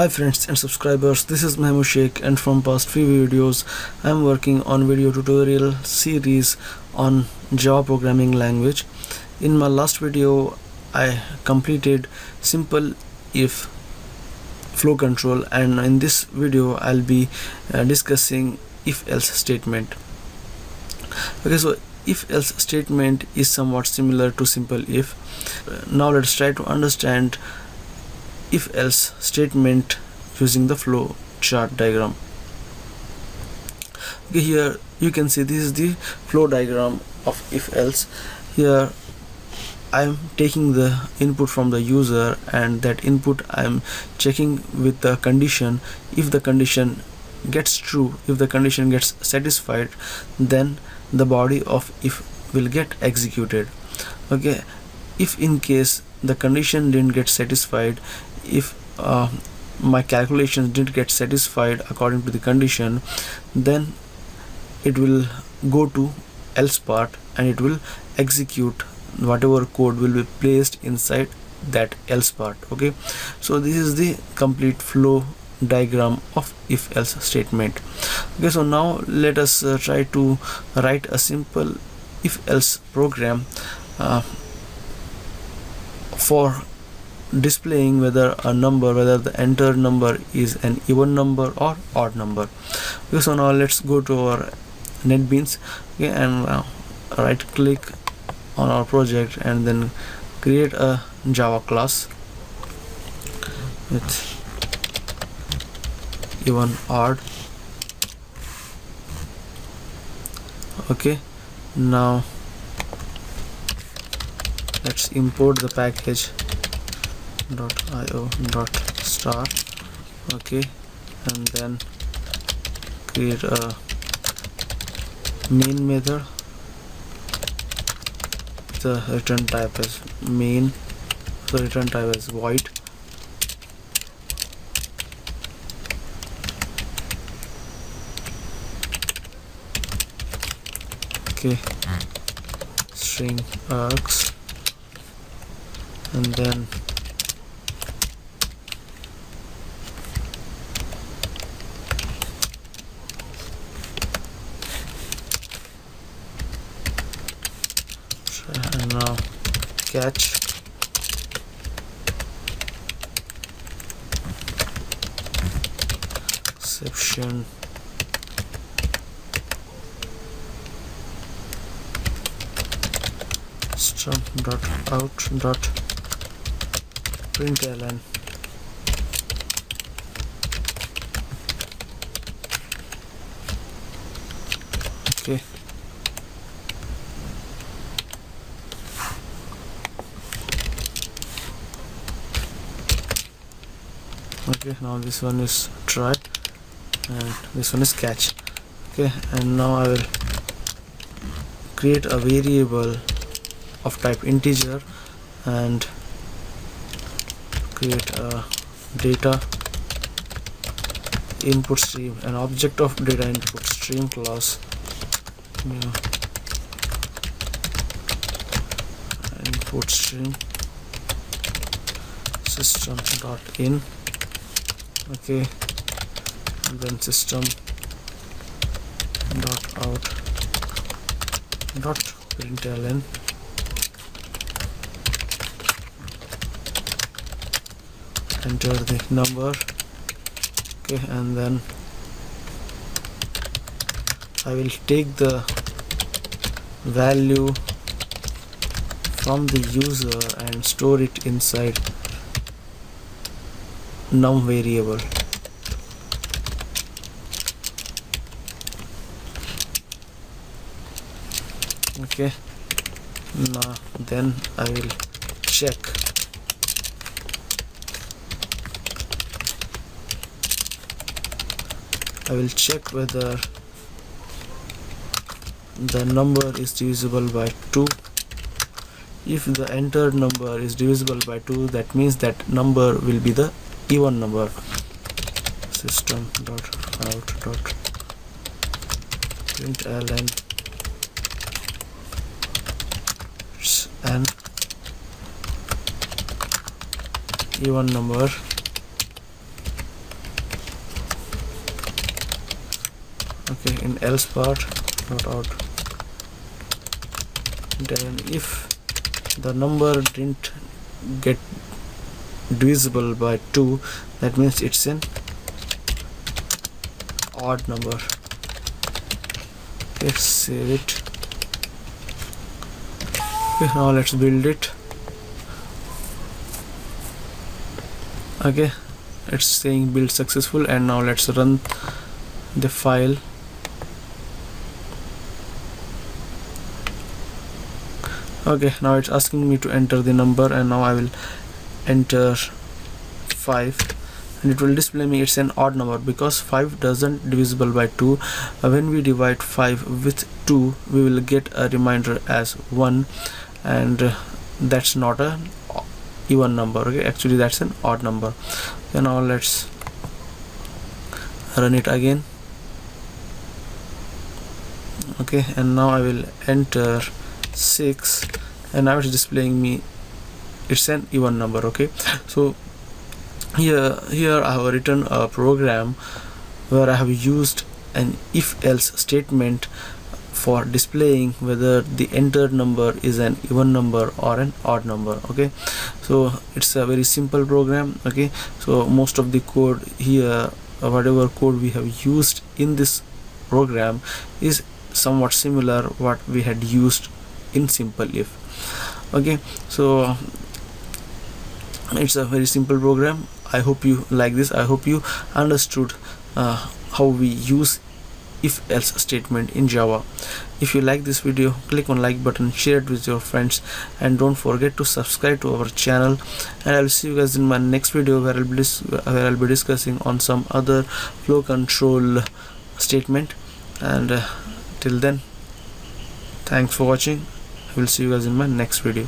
Hi friends and subscribers, this is Mahmoud Sheikh, and from past few videos I am working on video tutorial series on Java programming language. In my last video I completed simple if flow control, and in this video I'll be discussing if else statement. Okay, so if else statement is somewhat similar to simple if. Now let's try to understand if else statement using the flow chart diagram. Okay, here you can see this is the flow diagram of if else. Here I am taking the input from the user, and that input I am checking with the condition. If the condition gets true, if the condition gets satisfied, then the body of if will get executed. Okay, if in case the condition didn't get satisfied, if my calculations didn't get satisfied according to the condition, then it will go to else part and it will execute whatever code will be placed inside that else part. Okay, so this is the complete flow diagram of if else statement. Okay, so now let us try to write a simple if else program for displaying whether the entered number is an even number or odd number. Okay, so now let's go to our NetBeans, okay, and right click on our project and then create a Java class with even odd. Okay, now let's import the package .io.star. okay, and then create a main method. The return type is main, the return type is void. Okay, string args, and then now catch exception system.out.println. okay, okay, now this one is try and this one is catch. Okay, and now I will create a variable of type integer and create a data input stream, an object of data input stream class, input stream system.in. okay, and then system.out.println. enter the number. Okay, and then I will take the value from the user and store it inside num variable. Okay, now then I will check whether the number is divisible by 2. If the entered number is divisible by 2, that means that number will be the even number. System.out.println an even number. Okay, in else part, not out. Then if the number didn't get divisible by 2, that means it's an odd number. Let's save it. Okay, now let's build it. Okay, it's saying build successful, and now let's run the file. Okay, now it's asking me to enter the number, and now I will enter 5, and it will display me it's an odd number because 5 doesn't divisible by 2. When we divide 5 with 2, we will get a reminder as 1, and that's not a even number. Okay, actually that's an odd number. Okay, now let's run it again. Okay, and now I will enter 6, and now it's displaying me it's an even number. Okay, so here I have written a program where I have used an if-else statement for displaying whether the entered number is an even number or an odd number. Okay, so it's a very simple program. Okay, so most of the code here, whatever code we have used in this program, is somewhat similar what we had used in simple if. Okay, so it's a very simple program. I hope you like this. I hope you understood how we use if-else statement in Java. If you like this video, click on like button, share it with your friends, and don't forget to subscribe to our channel. And I will see you guys in my next video where I'll be discussing on some other flow control statement. And till then, thanks for watching. I will see you guys in my next video.